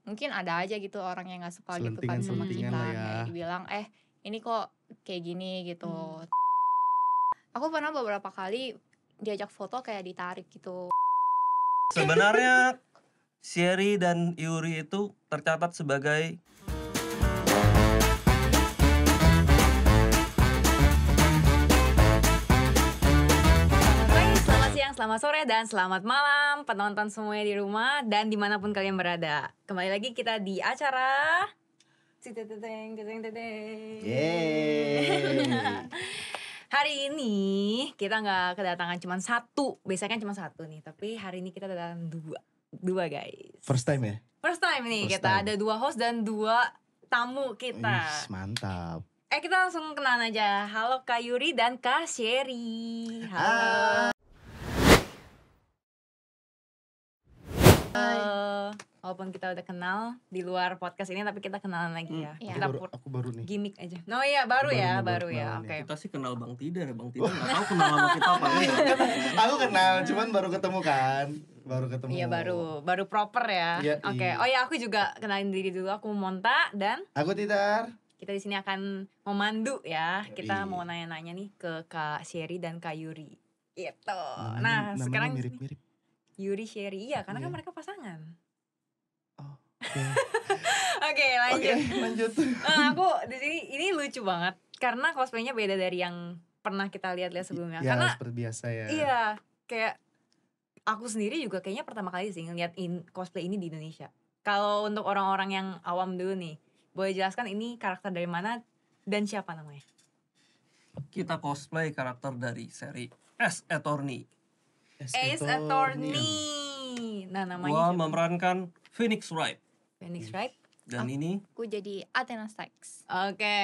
mungkin ada aja gitu orang yang nggak suka gitu kan sama Selentingan-selentingan kita, lah ya. kayak dibilang ini kok kayak gini gitu. Aku pernah beberapa kali diajak foto kayak ditarik gitu. Sebenarnya Sherry dan Yuri itu tercatat sebagai Selamat siang, selamat sore, dan selamat malam penonton semuanya di rumah dan dimanapun kalian berada. Kembali lagi kita di acara Yeay. Hari ini kita nggak kedatangan cuma satu, biasanya kan cuma satu nih, tapi hari ini kita kedatangan dua guys. First time ya? First time nih First kita time. ada 2 host dan 2 tamu kita. Ih, mantap. Kita langsung kenalan aja. Halo Kak Yuri dan Kak Sherry. Halo. Walaupun kita udah kenal di luar podcast ini, tapi kita kenalan lagi ya. Iya. Kita Aku baru nih. gimmick aja. Oh iya, baru Baru ya. kenalan Oke. kita sih kenal Bang Tidar nggak tahu kenal sama kita apa enggak. Aku kenal, cuman baru ketemu kan. Baru ketemu. Iya, baru proper ya. Iya, Oke. iya. Oh ya, aku juga kenalin diri dulu. Aku Monta dan Aku Tidar. kita di sini akan memandu ya. Kita Iya. mau nanya-nanya nih ke Kak Sherry dan Kak Yuri. Gitu. Namanya Sekarang mirip-mirip. Yuri Sherry, iya karena kan Iya. mereka pasangan. Oke. Oke, lanjut. Lanjut. Aku di sini ini lucu banget karena cosplaynya beda dari yang pernah kita lihat-lihat sebelumnya. Ya, Karena seperti biasa ya. iya, kayak aku sendiri juga kayaknya pertama kali sih ngeliat cosplay ini di Indonesia. Kalau untuk orang-orang yang awam dulu nih, boleh jelaskan ini karakter dari mana dan siapa namanya? Kita cosplay karakter dari seri Ace Attorney. Ace Attorney. Nah, namanya Gua siapa? memerankan Phoenix Wright Phoenix Wright. dan ini Aku jadi Athena Styx. Oke.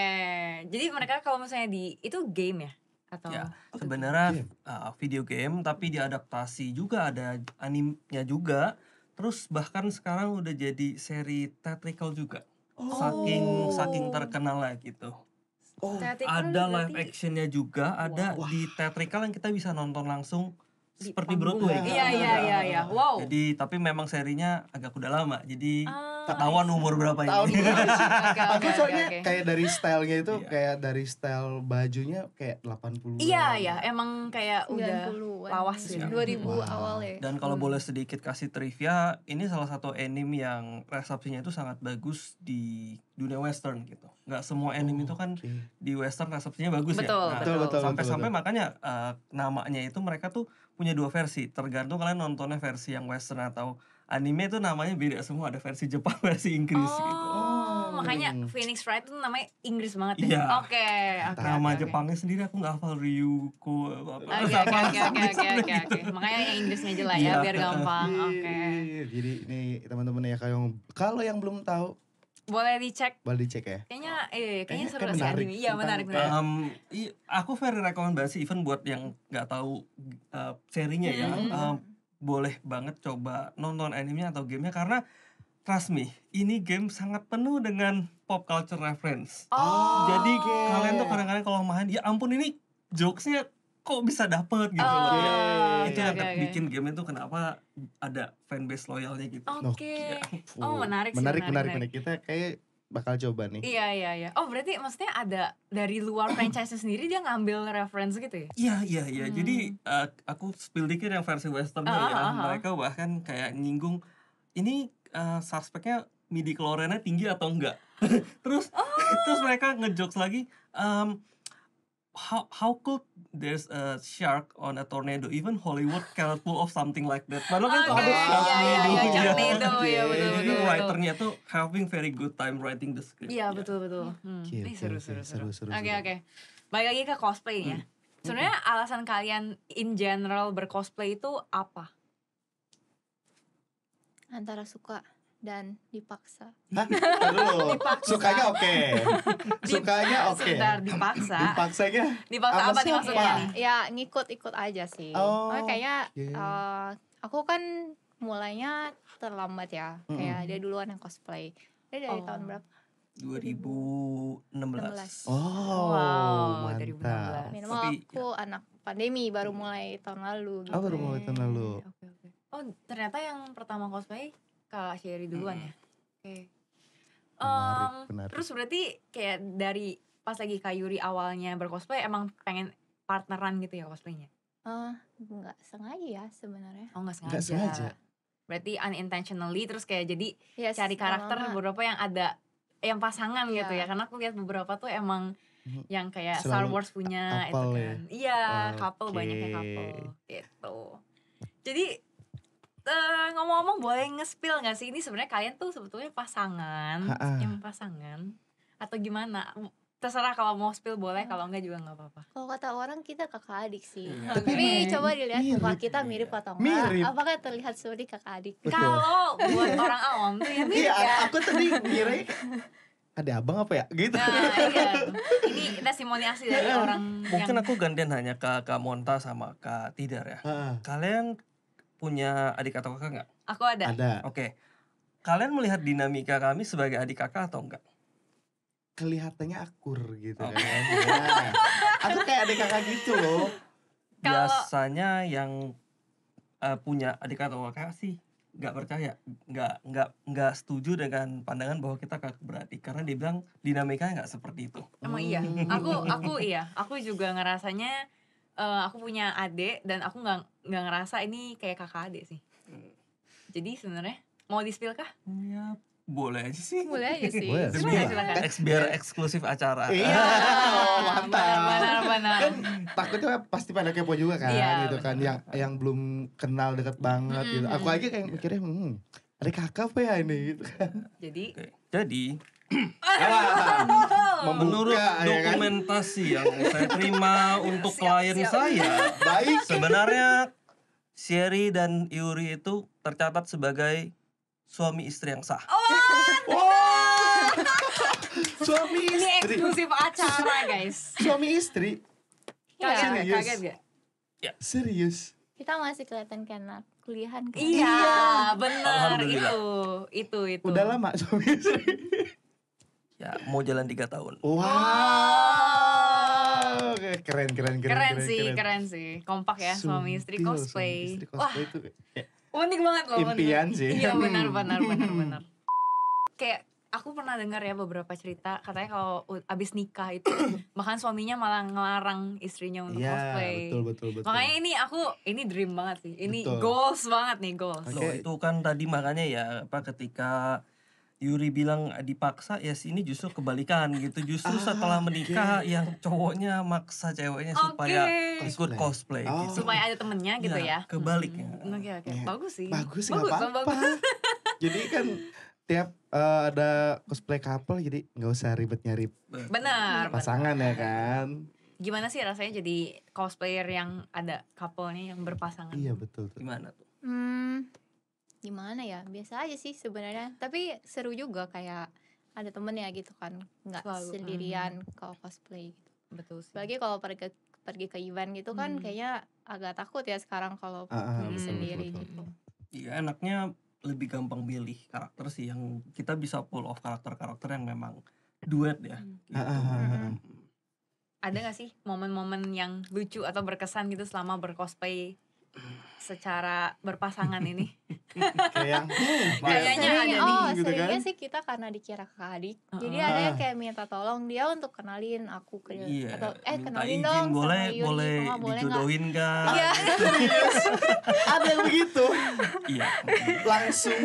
Jadi mereka kalau misalnya itu game ya atau ya sebenarnya game. video game tapi diadaptasi juga, ada animenya juga. Terus bahkan sekarang udah jadi seri theatrical juga. Saking terkenalnya gitu. Oh, Theatrical Ada berarti live actionnya juga, ada Wah. di theatrical yang kita bisa nonton langsung di seperti panggung. Broadway. Iya. Wow. Jadi tapi memang serinya agak udah lama. Jadi Ah, ketahuan umur berapa tahun ini. Aku soalnya oke. kayak dari stylenya itu Iya. kayak dari style bajunya kayak 80-an. Iya, emang kayak udah 90-an. lawas gitu. 2000 Wow. awal ya. Dan kalau boleh sedikit kasih trivia, ini salah satu anime yang resepsinya itu sangat bagus di dunia western gitu. Nggak semua anime itu kan Oke. di western resepsinya bagus Betul, ya. betul. Sampai-sampai makanya namanya itu mereka tuh punya 2 versi. Tergantung kalian nontonnya versi yang western atau anime itu namanya beda semua. Ada versi Jepang, versi Inggris gitu. Makanya Phoenix Wright itu namanya Inggris banget ya. Iya. Oke. Nama Jepangnya sendiri aku nggak hafal, Ryuko apa. Oke. Makanya yang Inggrisnya aja lah ya, Iya. biar gampang. Oke. Iya, jadi nih teman-teman ya kalau yang belum tahu Boleh dicek. boleh dicek ya. Kayaknya seru kayak sih menarik. anime. Iya, menarik. Aku very rekomendasi even buat yang nggak tahu serinya ya, boleh banget coba nonton animenya atau gamenya karena trust me, ini game sangat penuh dengan pop culture reference. Jadi kalian tuh kadang-kadang kalau main, ya ampun ini jokesnya kok bisa dapet gitu loh ya. Itu yang bikin game itu kenapa ada fanbase loyalnya gitu. Oke. Oh, menarik sih. Menarik. Kita kayak bakal coba nih. Iya. Oh, berarti maksudnya ada dari luar franchise sendiri dia ngambil reference gitu ya? Iya. Jadi aku spill dikit yang versi westernnya ya. Mereka bahkan kayak nyinggung ini suspeknya midi-chloriannya tinggi atau enggak. terus mereka ngejokes lagi, how could there's a shark on a tornado? Even Hollywood cannot pull off something like that. Padahal kan ada Tornado, iya, betul. Jadi writernya tuh having very good time writing the script. Iya, betul. Oke, Ini seru. seru. Oke. Balik lagi ke cosplay ya. Sebenarnya alasan kalian in general bercosplay itu apa? Antara suka dan dipaksa. Hah? Aduh, sukanya oke. Sebentar, dipaksa. Dipaksa Sama apa nih siapa? maksudnya nih? Ya ngikut-ikut aja sih. Oh, Kayaknya iya. aku kan mulainya terlambat ya. Kayak dia duluan yang cosplay. Dia dari tahun berapa? 2016. Wow, Wow, 2016. mantap. Minimal aku anak pandemi baru mulai tahun lalu gitu. Baru mulai tahun lalu. Oke. Oh, ternyata yang pertama cosplay Kak Sherry duluan ya? Oke. Menarik. Terus berarti kayak dari pas lagi Kak Yuri awalnya bercosplay emang pengen partneran gitu ya cosplaynya? Nggak sengaja ya sebenarnya. Oh nggak Nggak sengaja. Berarti unintentionally terus kayak jadi Yes, cari karakter lama-lama. beberapa yang ada yang pasangan Iya. gitu ya. Karena aku lihat beberapa tuh emang Mhm. yang kayak Selalu Star Wars punya itu couple ya? kan. Iya, couple Oke. banyaknya couple gitu. Jadi ngomong-ngomong boleh nge-spill nggak sih ini sebenarnya kalian tuh sebetulnya pasangan, Ha-ah. yang pasangan atau gimana? Terserah kalau mau spill boleh, kalau enggak juga nggak apa-apa. Kalau kata orang kita kakak adik sih. Iya. Tapi Tapi coba dilihat muka mirip. kita mirip atau enggak. Mirip. Apakah terlihat seperti kakak adik? Betul. Kalau buat orang awam tuh ya mirip Iya, ya. aku tadi ngira ada abang apa ya gitu. Nah iya, ini testimoniasi dari orang Mungkin yang aku gantian hanya ke Kak Monta sama Kak Tidar ya. Ha-ha. Kalian punya adik atau kakak nggak? aku ada. Oke. Kalian melihat dinamika kami sebagai adik kakak atau enggak? Kelihatannya akur gitu Oke. kan. Ya. Aku kayak adik kakak gitu loh. Kalau- Biasanya yang punya adik atau kakak sih nggak percaya, nggak setuju dengan pandangan bahwa kita kakak beradik karena dia bilang dinamikanya nggak seperti itu. Emang iya. Aku juga ngerasanya aku punya adik dan aku nggak ngerasa ini kayak kakak adik sih. Jadi sebenarnya mau di-spill kah? Ya boleh aja sih. Boleh aja sih. Boleh. Silakan. Biar eksklusif acara. Iya, oh, mantap. Benar. Kan takutnya pasti pada kepo juga kan Iya, gitu kan yang belum kenal deket banget gitu. Aku aja kayak mikirnya adik kakak apa ya ini gitu kan. Jadi Oke. Jadi menurut Membuka ya kan. dokumentasi yang saya terima untuk klien saya, Baik. sebenarnya Sherry dan Yuri itu tercatat sebagai suami istri yang sah. Suami ini istri. eksklusif acara guys. Suami istri. Iya. Serius? Kaget gak? Serius. Kita masih kelihatan kayak anak kuliahan kan. Iya, benar Alhamdulillah. itu. Udah lama suami istri. Ya, mau jalan 3 tahun. Wow. Oke, keren. Keren sih. Kompak ya suami istri Sumpil, cosplay. Suami istri Wah, cosplay itu unik banget loh. impian sih. Iya benar. Kayak aku pernah dengar ya beberapa cerita katanya kalau abis nikah itu bahkan suaminya malah ngelarang istrinya untuk Iya, cosplay. betul. Makanya ini dream banget sih. Ini Betul. goals banget nih goals. Oke. Loh, itu kan tadi makanya ya ketika Yuri bilang dipaksa, ya sini justru kebalikan gitu. Justru setelah menikah yang cowoknya maksa ceweknya supaya ikut cosplay Oh. gitu. Supaya ada temennya gitu ya. Kebaliknya. Oke. Iya. Bagus sih. Bagus nggak apa-apa. Jadi kan tiap ada cosplay couple jadi nggak usah ribet nyari Benar. pasangan ya kan. Gimana sih rasanya jadi cosplayer yang ada couple-nya yang berpasangan? Iya betul tuh. Gimana tuh? Gimana ya? Biasa aja sih sebenarnya. Tapi seru juga kayak ada temen ya gitu kan. Nggak Selalu, sendirian kalau cosplay gitu. Betul sih. Apalagi kalau pergi ke event gitu kan kayaknya agak takut ya sekarang kalau pergi betul, sendiri betul. gitu. Iya, enaknya lebih gampang pilih karakter sih yang kita bisa pull off karakter-karakter yang memang duet ya. Gitu. Ada gak sih momen-momen yang lucu atau berkesan gitu selama bercosplay secara berpasangan ini? Kayak Kayaknya ada nih, gitu seringnya kan. sih kita karena dikira kakak adik. Jadi ada yang kayak minta tolong dia untuk kenalin aku ke Iya, atau minta kenalin izin dong boleh sama Yuri. boleh Kok nggak boleh nggak? dijodohin kan? Iya. Ada yang begitu. Iya. Langsung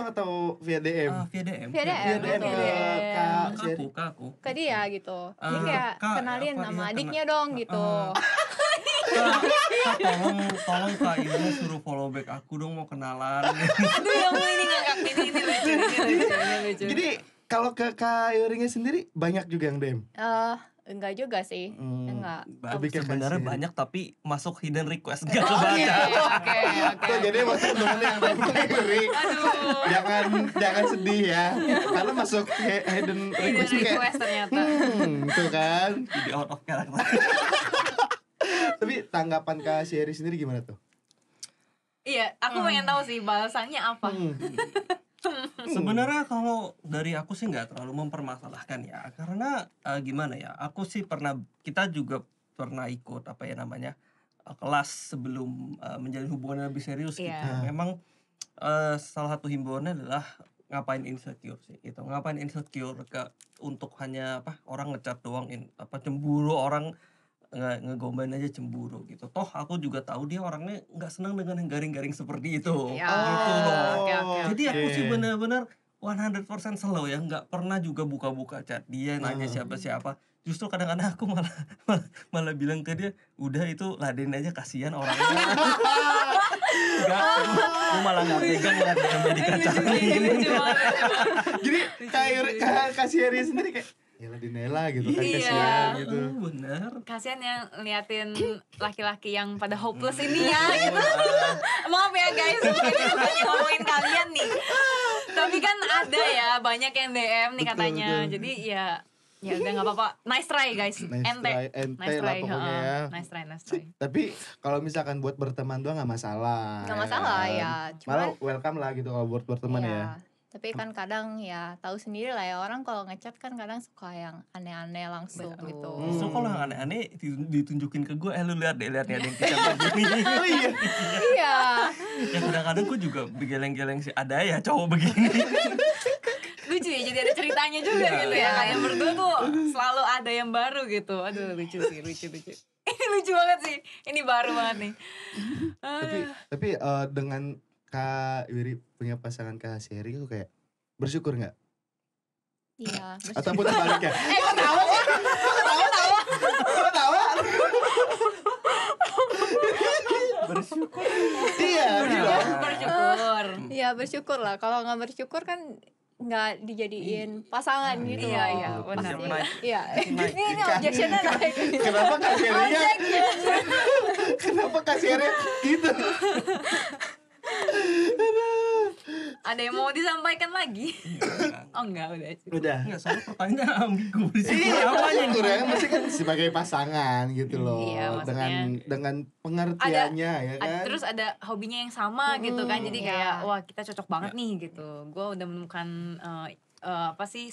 atau via DM? Via DM. Via DM. Via DM ke Kak Sherry. Ke aku. Ke dia gitu. Jadi kayak Kak, kenalin apa, nama iya, adiknya dong gitu. Kak, tolong Kak Ilmu suruh follow back aku dong, mau kenalan. Aduh ya ampun, ini ngakak, ini lucu. Jadi kalau ke Kak Yurinya sendiri banyak juga yang DM? Enggak juga sih. Enggak. Lebih ke Sebenarnya kasih. banyak tapi masuk hidden request gak Oh, kebaca. Oke. Tuh, jadi buat temen-temen yang DM Kak Yuri, jangan sedih ya. Karena masuk hidden Hidden request kayak request ternyata. tuh kan. Jadi out of character. Tapi tanggapan Kak Sherry sendiri gimana tuh? Iya, aku pengen tahu sih balasannya apa. Sebenarnya kalau dari aku sih nggak terlalu mempermasalahkan ya, karena gimana ya, kita juga pernah ikut apa ya namanya kelas sebelum menjalin hubungan yang lebih serius gitu. Iya. Memang salah satu himbauannya adalah ngapain insecure sih gitu. Ngapain insecure untuk hanya orang ngecat doang cemburu, orang ngegombalin aja cemburu gitu. Toh aku juga tahu dia orangnya nggak senang dengan yang garing-garing seperti itu. Ya, Gitu loh. oke. Jadi aku sih benar-benar 100% slow ya, nggak pernah juga buka-buka chat dia, nanya siapa-siapa. Justru kadang-kadang aku malah bilang ke dia, udah itu ladenin aja, kasihan orangnya. Enggak, aku malah nggak pegang lah sampai dikacangin. Jadi kayak kasih Ria sendiri kayak ya Ladinela gitu kan, Iya. kasihan gitu. Bener. Kasian yang liatin laki-laki yang pada hopeless ini ya gitu. Maaf ya guys, ini bukan ngomongin kalian nih. Tapi kan ada ya banyak yang DM nih Betul, katanya. betul. Jadi ya udah nggak apa-apa. Nice try guys. Ente lah pokoknya ya. Nice try. Tapi kalau misalkan buat berteman doang nggak masalah. Nggak masalah ya, Malah cuman welcome lah gitu kalau buat berteman ya. tapi kan kadang ya tahu sendiri lah ya, orang kalau ngechat kan kadang suka yang aneh-aneh langsung Betul. gitu. Justru kalau yang aneh-aneh ditunjukin ke gue, lu lihat deh ada yang kecap begini. Oh iya. Iya. Ya kadang-kadang gue juga begeleng-geleng sih, ada ya cowok begini. Lucu ya, jadi ada ceritanya juga gitu ya. Kayak berdua tuh selalu ada yang baru gitu. Aduh lucu sih, lucu. Ini lucu banget sih. Ini baru banget nih. Tapi dengan Kak Wiri punya pasangan Kak Seri itu kayak bersyukur nggak? Iya. Ataupun sebaliknya? Kok tahu sih? Kok tawa? Bersyukur. Iya. Bersyukur. Iya bersyukur lah. Kalau nggak bersyukur kan nggak dijadiin pasangan gitu. Iya, loh. benar. Pasti. Iya. Naik. Ini objectionnya naik. Kenapa Kak Serinya? Kenapa Kak Seri gitu? Ada yang mau disampaikan lagi? Oh enggak, udah. Udah. Enggak, soalnya pertanyaannya ambigu. Bersyukur Iya, apanya nih? kurang masih kan sebagai pasangan gitu loh. Iya, maksudnya dengan pengertiannya ya kan. Terus ada hobinya yang sama gitu kan. Jadi Iya. kayak wah, kita cocok banget nih gitu. Gue udah menemukan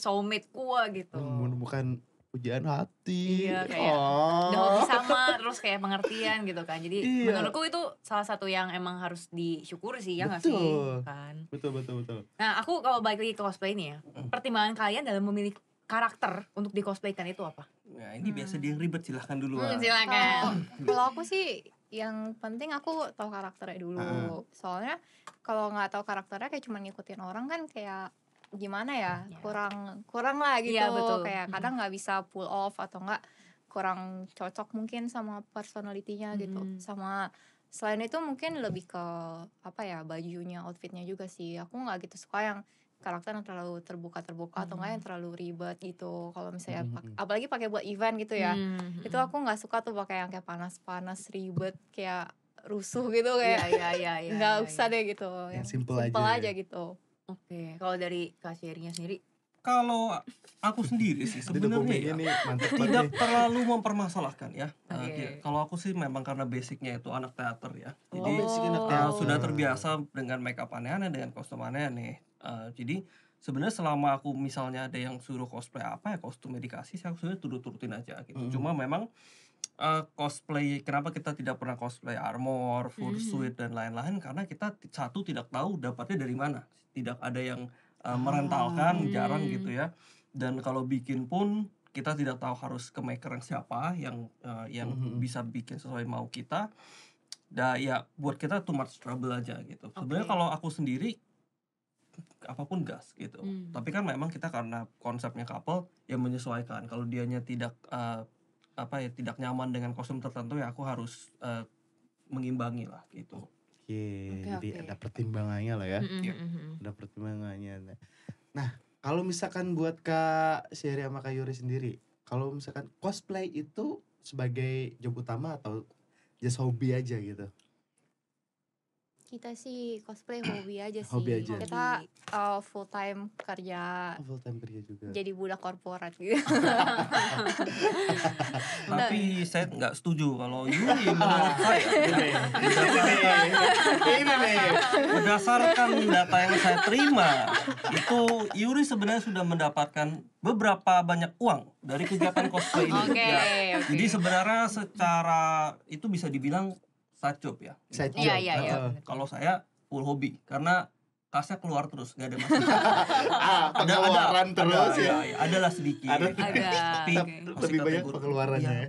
soulmate gue gitu. Menemukan pujian hati. Iya, kayak udah hobi sama, terus kayak pengertian gitu kan. Jadi Iya. menurutku itu salah satu yang emang harus disyukuri sih, ya nggak sih? Betul. Kan. Betul. Nah, aku kalau balik lagi ke cosplay ini ya, pertimbangan kalian dalam memilih karakter untuk di cosplaykan itu apa? Nah ini biasa dia yang ribet, silahkan duluan. Silakan. Kalau aku sih yang penting aku tahu karakternya dulu. Soalnya kalau nggak tahu karakternya kayak cuma ngikutin orang kan kayak gimana ya, Iya. kurang lah gitu. Iya, betul. Kayak kadang nggak bisa pull off atau nggak kurang cocok mungkin sama personalitinya gitu. Sama selain itu mungkin lebih ke apa ya, bajunya, outfitnya juga sih. Aku nggak gitu suka yang karakter yang terlalu terbuka atau enggak yang terlalu ribet gitu. Kalau misalnya apalagi pakai buat event gitu ya. Itu aku nggak suka tuh pakai yang kayak panas-panas ribet kayak rusuh gitu kayak Iya. nggak usah deh gitu. Yang simple aja gitu. Oke, kalau dari Kak Sherry-nya sendiri? Kalau aku sendiri sih sebenarnya ya, nih mantep tidak banget. terlalu mempermasalahkan ya. Oke. Kalau aku sih memang karena basicnya itu anak teater ya. Jadi basic anak teater. sudah terbiasa dengan make up aneh-aneh, dengan kostum aneh-aneh. Jadi sebenarnya selama aku misalnya ada yang suruh cosplay apa ya, kostum dikasih, saya sebenarnya turutin aja gitu. Cuma memang cosplay, kenapa kita tidak pernah cosplay armor, fursuit dan lain-lain, karena kita satu tidak tahu dapatnya dari mana. Tidak ada yang merentalkan, jarang gitu ya. Dan kalau bikin pun kita tidak tahu harus ke maker yang siapa yang bisa bikin sesuai mau kita. Ya buat kita too much trouble aja gitu. Sebenarnya kalau aku sendiri apapun gas gitu. Tapi kan memang kita karena konsepnya couple yang menyesuaikan. Kalau dianya tidak tidak nyaman dengan kostum tertentu, ya aku harus mengimbangi lah gitu. Jadi ada pertimbangannya lah ya. Ada pertimbangannya. Nah, kalau misalkan buat Kak Sherry sama Kak Yuri sendiri, kalau misalkan cosplay itu sebagai job utama atau just hobi aja gitu? Kita sih cosplay hobi aja sih. Hobi aja. Kita full time kerja. Full time kerja juga. Jadi budak korporat gitu. Tapi saya nggak setuju kalau Yuri menurut saya. Ini nih. Berdasarkan data yang saya terima, itu Yuri sebenarnya sudah mendapatkan beberapa banyak uang dari kegiatan cosplay ini. Oke. Jadi sebenarnya secara itu bisa dibilang side job ya. Side Iya, job. iya. Kalau saya full hobi, karena kasnya keluar terus, nggak ada masalah. Pengeluaran terus ya. Adalah sedikit. Ada. Tapi Lebih banyak pengeluarannya ya.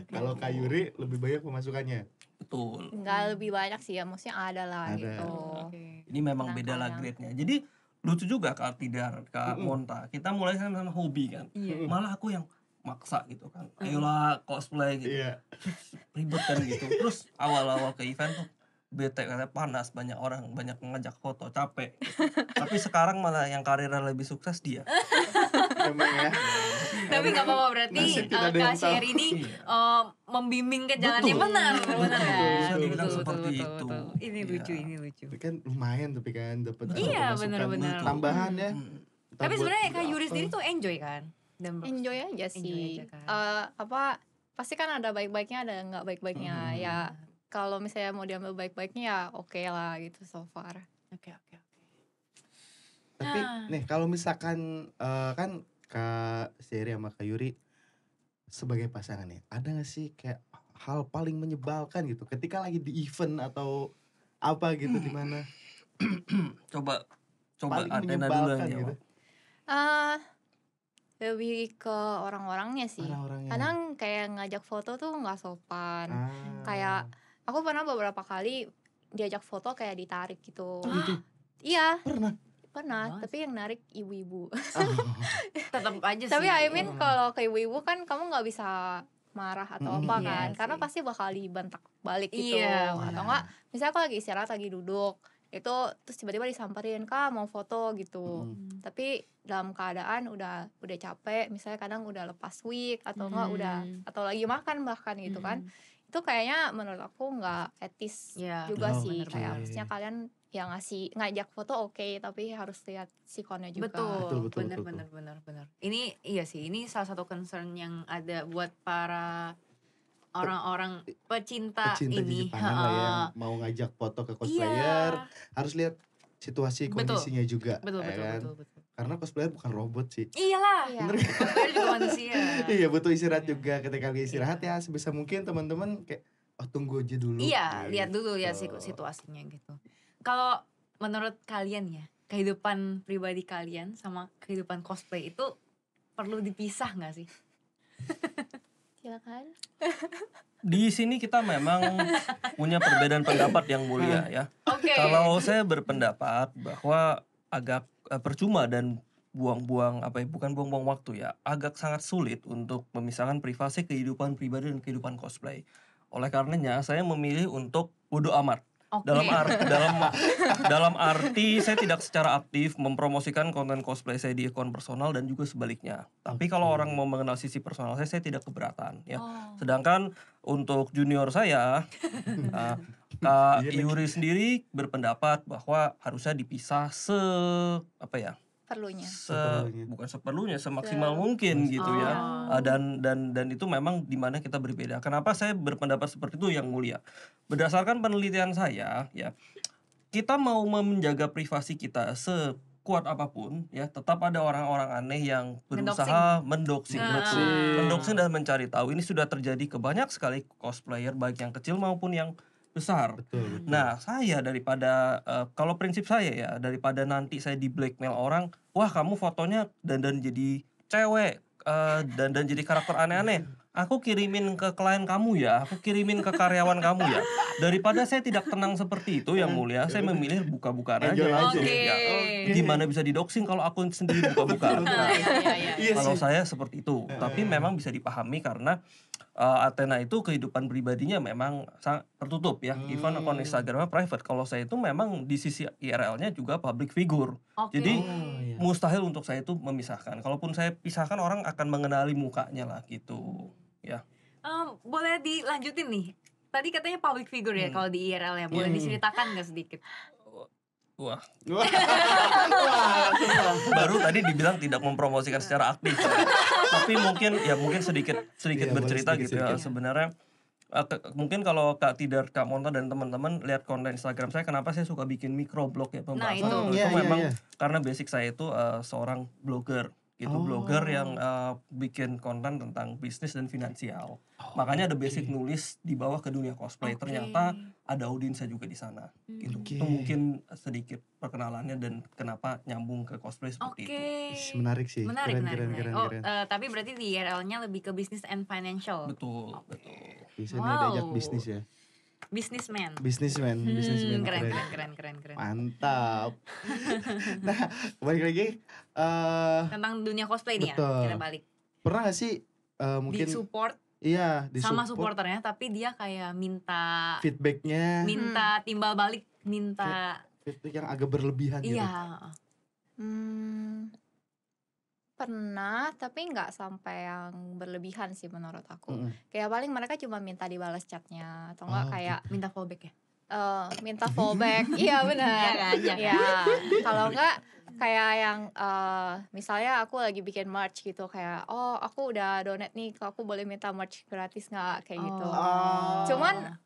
Kalau Kak Yuri lebih banyak pemasukannya. Betul. Nggak lebih banyak sih ya, maksudnya ada lah Ada. gitu. Ini memang beda lah grade-nya. Jadi lucu juga Kak Tidar, Kak Monta. Kita mulai sama hobi kan. Malah aku yang maksa gitu kan. Ayolah cosplay gitu. Iya. Ribet kan gitu. Terus awal-awal ke event tuh bete, katanya panas, banyak orang, banyak ngajak foto, capek gitu. Tapi sekarang malah yang karirnya lebih sukses dia. Emang ya. Tapi nggak apa-apa, berarti Nasib tidak ada yang Kak Sherry ini membimbing ke jalan yang benar kan? Bisa dibilang Betul, seperti betul, itu. betul. Ini Iya. lucu, ini lucu. Tapi kan lumayan tapi kan dapat Iya, pemasukan benar-benar. tambahan ya. Hmm. Tapi sebenarnya Kak Yuri apa. sendiri tuh enjoy kan? Dan Enjoy aja sih. Enjoy aja kan. Pasti kan ada baik-baiknya, ada nggak baik-baiknya. Ya kalau misalnya mau diambil baik-baiknya ya oke lah gitu so far. Oke. Tapi Nah. nih kalau misalkan kan Kak Sherry sama Kak Yuri sebagai pasangan nih, ada gak sih kayak hal paling menyebalkan gitu ketika lagi di event atau apa gitu di mana? Coba Paling Athena dulu yang menyebalkan jawab. Lebih ke orang-orangnya sih. Orang-orangnya. Kadang kayak ngajak foto tuh nggak sopan. Ah. Kayak aku pernah beberapa kali diajak foto kayak ditarik gitu. Gitu. Iya, Pernah. pernah. Tapi yang narik ibu-ibu. Tetap aja sih. Tapi I mean kalau ke ibu-ibu kan kamu nggak bisa marah atau apa Iya kan, karena sih. pasti bakal dibentak balik gitu. Iya, Atau enggak, misalnya aku lagi istirahat, lagi duduk itu, terus tiba-tiba disamperin, Kak mau foto gitu. Tapi dalam keadaan udah capek, misalnya kadang udah lepas wig atau enggak udah, atau lagi makan bahkan gitu kan, itu kayaknya menurut aku nggak etis Iya, juga Oh, sih. bener-bener. Kayak maksudnya kalian yang ngajak foto oke, tapi harus lihat sikonnya juga. Betul. Benar. Ini iya sih, ini salah satu concern yang ada buat para orang-orang pecinta Pecinta ini. Jepangan lah ya, yang mau ngajak foto ke cosplayer, Iya. harus lihat situasi Betul. kondisinya juga. Betul. ya kan? Karena cosplayer bukan robot sih. Iyalah. Iya. Cosplayer juga manusia. Iya, butuh istirahat Iya. juga. Ketika lagi istirahat ya sebisa mungkin teman-teman kayak tunggu aja dulu. Iya, gitu. lihat dulu ya situasinya gitu. Kalau menurut kalian ya, kehidupan pribadi kalian sama kehidupan cosplay itu perlu dipisah nggak sih? Silakan. Di sini kita memang punya perbedaan pendapat yang mulia ya. Oke. Kalau saya berpendapat bahwa agak percuma dan buang-buang bukan buang-buang waktu ya, agak sangat sulit untuk memisahkan privasi kehidupan pribadi dan kehidupan cosplay. Oleh karenanya saya memilih untuk bodo amat. Oke. Dalam arti saya tidak secara aktif mempromosikan konten cosplay saya di akun personal dan juga sebaliknya. Tapi kalau orang mau mengenal sisi personal saya tidak keberatan ya. Sedangkan untuk junior saya Kak Yuri sendiri berpendapat bahwa harusnya dipisah Perlunya. bukan seperlunya, semaksimal mungkin gitu ya. Dan itu memang dimana kita berbeda. Kenapa saya berpendapat seperti itu yang mulia? Berdasarkan penelitian saya ya, kita mau menjaga privasi kita sekuat apapun ya, tetap ada orang-orang aneh yang berusaha mendoxing dan mencari tahu. Ini sudah terjadi ke banyak sekali cosplayer, baik yang kecil maupun yang besar. Betul. Nah, saya daripada kalau prinsip saya ya, daripada nanti saya di blackmail orang, wah kamu fotonya dandan jadi cewek, dandan jadi karakter aneh-aneh, aku kirimin ke klien kamu ya, aku kirimin ke karyawan kamu ya. Daripada saya tidak tenang seperti itu yang mulia, saya memilih buka-bukaan aja Enjoy langsung. Oke. Ya, gimana bisa didoxing kalau akun sendiri buka-bukaan? Iya Kalau sih. saya seperti itu, tapi memang bisa dipahami karena Athena itu kehidupan pribadinya memang sangat tertutup ya. Even akun Instagramnya private. Kalau saya itu memang di sisi IRL-nya juga public figure. Oke. Jadi mustahil untuk saya itu memisahkan. Kalaupun saya pisahkan orang akan mengenali mukanya lah gitu. Ya. Boleh dilanjutin nih. Tadi katanya public figure ya kalau di IRL ya. Boleh diceritakan nggak sedikit? Wah, Wah, langsung lah. baru tadi dibilang tidak mempromosikan secara aktif. Tapi mungkin sedikit Iya, bercerita boleh gitu ya. Sebenarnya mungkin kalau Kak Tidar, Kak Monta dan teman-teman lihat konten Instagram saya, kenapa saya suka bikin microblog ya, pembahasan. Nah, itu iya, memang iya. karena basic saya itu seorang blogger gitu, blogger yang bikin konten tentang bisnis dan finansial. Makanya ada basic nulis di bawah ke dunia cosplay. Ternyata ada audiensnya juga di sana. Gitu. Itu mungkin sedikit perkenalannya dan kenapa nyambung ke cosplay seperti itu. Menarik sih. Menarik. Keren. Tapi berarti di IRL-nya lebih ke business and financial. Betul. Bisa nih diajak bisnis ya. Businessman. Keren. Mantap. Nah, balik lagi tentang dunia cosplay nih ya, kita balik. Pernah gak sih mungkin di support? Iya, sama supporternya, tapi dia kayak minta feedbacknya, minta timbal balik, minta feedback yang agak berlebihan gitu. Iya. Pernah, tapi nggak sampai yang berlebihan sih menurut aku. Kayak paling mereka cuma minta dibalas chatnya atau enggak kayak minta fallback ya. Minta fallback. Iya benar. Iya. Kalau enggak kayak yang misalnya aku lagi bikin merch gitu, kayak aku udah donate nih, aku boleh minta merch gratis nggak, kayak gitu. Cuman